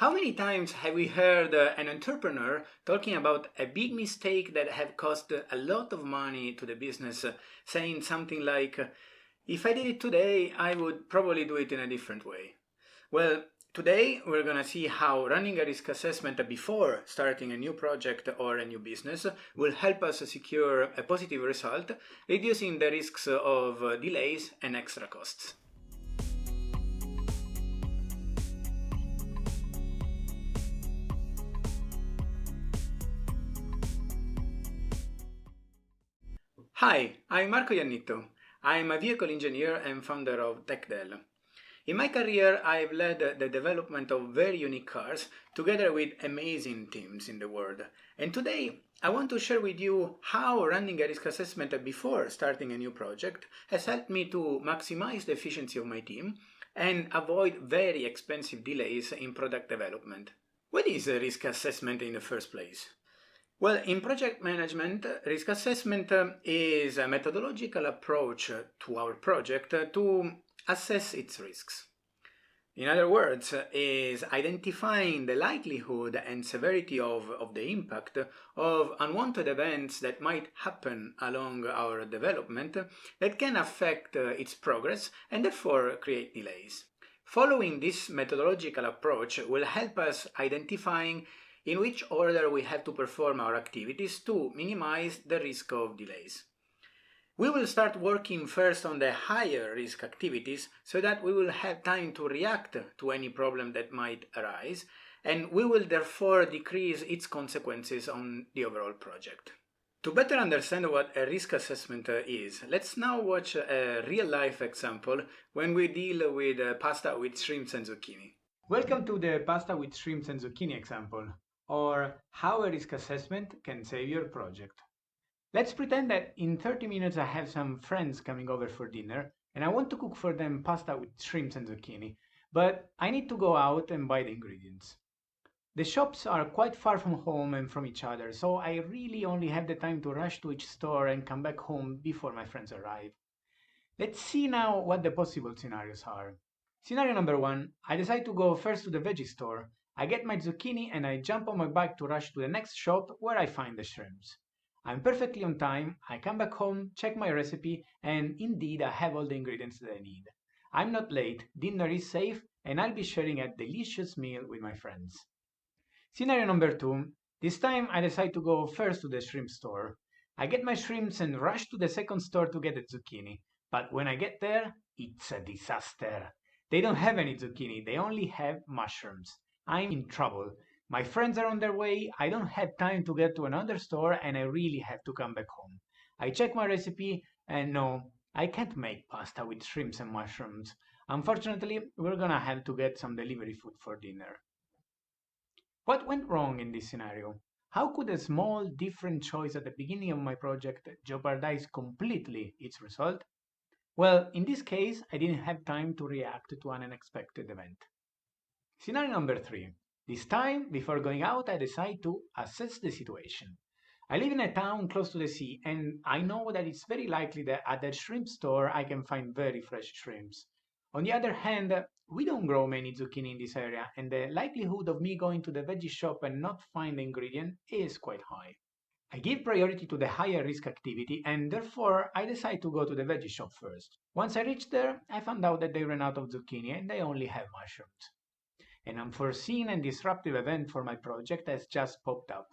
How many times have we heard an entrepreneur talking about a big mistake that have cost a lot of money to the business, saying something like, if I did it today, I would probably do it in a different way? Well, today we're going to see how running a risk assessment before starting a new project or a new business will help us secure a positive result, reducing the risks of delays and extra costs. Hi, I'm Marco Iannitto. I'm a vehicle engineer and founder of TechDel. In my career, I've led the development of very unique cars together with amazing teams in the world. And today, I want to share with you how running a risk assessment before starting a new project has helped me to maximize the efficiency of my team and avoid very expensive delays in product development. What is a risk assessment in the first place? Well, in project management, risk assessment is a methodological approach to our project to assess its risks. In other words, is identifying the likelihood and severity of the impact of unwanted events that might happen along our development that can affect its progress and therefore create delays. Following this methodological approach will help us identifying in which order we have to perform our activities to minimize the risk of delays. We will start working first on the higher risk activities so that we will have time to react to any problem that might arise, and we will therefore decrease its consequences on the overall project. To better understand what a risk assessment is, let's now watch a real-life example when we deal with pasta with shrimps and zucchini. Welcome to the pasta with shrimps and zucchini example, or how a risk assessment can save your project. Let's pretend that in 30 minutes I have some friends coming over for dinner and I want to cook for them pasta with shrimps and zucchini, but I need to go out and buy the ingredients. The shops are quite far from home and from each other, so I really only have the time to rush to each store and come back home before my friends arrive. Let's see now what the possible scenarios are. Scenario number 1, I decide to go first to the veggie store. I get my zucchini and I jump on my bike to rush to the next shop where I find the shrimps. I'm perfectly on time, I come back home, check my recipe, and indeed I have all the ingredients that I need. I'm not late, dinner is safe, and I'll be sharing a delicious meal with my friends. Scenario number 2, this time I decide to go first to the shrimp store. I get my shrimps and rush to the second store to get the zucchini. But when I get there, it's a disaster. They don't have any zucchini, they only have mushrooms. I'm in trouble. My friends are on their way, I don't have time to get to another store, and I really have to come back home. I check my recipe, and no, I can't make pasta with shrimps and mushrooms. Unfortunately, we're gonna have to get some delivery food for dinner. What went wrong in this scenario? How could a small, different choice at the beginning of my project jeopardize completely its result? Well, in this case, I didn't have time to react to an unexpected event. Scenario number 3. This time, before going out, I decide to assess the situation. I live in a town close to the sea, and I know that it's very likely that at the shrimp store I can find very fresh shrimps. On the other hand, we don't grow many zucchini in this area, and the likelihood of me going to the veggie shop and not find the ingredient is quite high. I give priority to the higher risk activity, and therefore I decide to go to the veggie shop first. Once I reach there, I found out that they ran out of zucchini and they only have mushrooms. An unforeseen and disruptive event for my project has just popped up.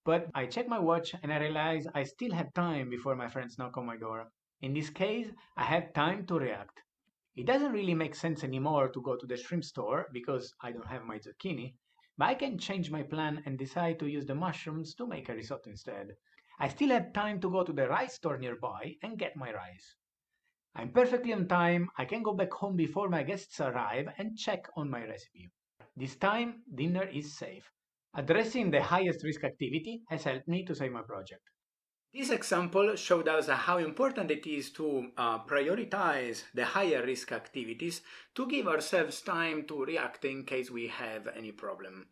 But I check my watch and I realize I still have time before my friends knock on my door. In this case, I have time to react. It doesn't really make sense anymore to go to the shrimp store because I don't have my zucchini, but I can change my plan and decide to use the mushrooms to make a risotto instead. I still have time to go to the rice store nearby and get my rice. I'm perfectly on time, I can go back home before my guests arrive and check on my recipe. This time, dinner is safe. Addressing the highest risk activity has helped me to save my project. This example showed us how important it is to prioritize the higher risk activities to give ourselves time to react in case we have any problem.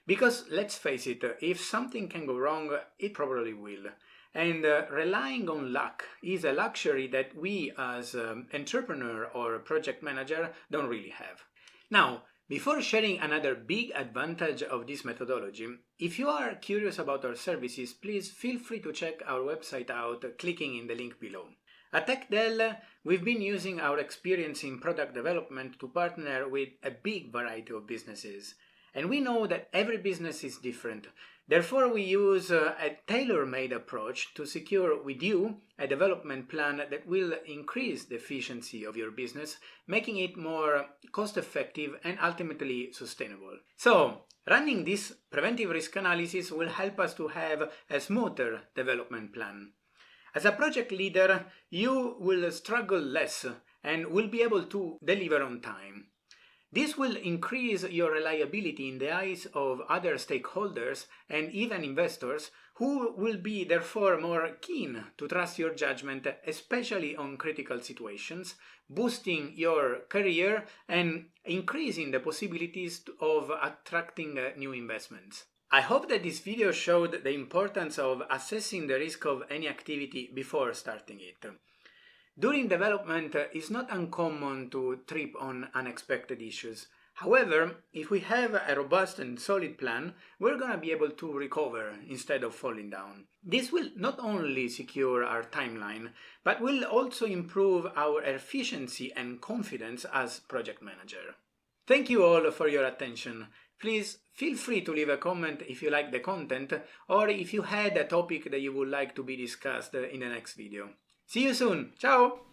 Because let's face it, if something can go wrong, it probably will. And relying on luck is a luxury that we as entrepreneur or project manager don't really have. Now, Before sharing another big advantage of this methodology, if you are curious about our services, please feel free to check our website out clicking in the link below. At TechDell, we've been using our experience in product development to partner with a big variety of businesses. And we know that every business is different. Therefore, we use a tailor-made approach to secure with you a development plan that will increase the efficiency of your business, making it more cost-effective and ultimately sustainable. So, running this preventive risk analysis will help us to have a smoother development plan. As a project leader, you will struggle less and will be able to deliver on time. This will increase your reliability in the eyes of other stakeholders and even investors, who will be therefore more keen to trust your judgment, especially on critical situations, boosting your career and increasing the possibilities of attracting new investments. I hope that this video showed the importance of assessing the risk of any activity before starting it. During development, it's not uncommon to trip on unexpected issues. However, if we have a robust and solid plan, we're going to be able to recover instead of falling down. This will not only secure our timeline, but will also improve our efficiency and confidence as project manager. Thank you all for your attention. Please feel free to leave a comment if you like the content or if you had a topic that you would like to be discussed in the next video. See you soon. Ciao!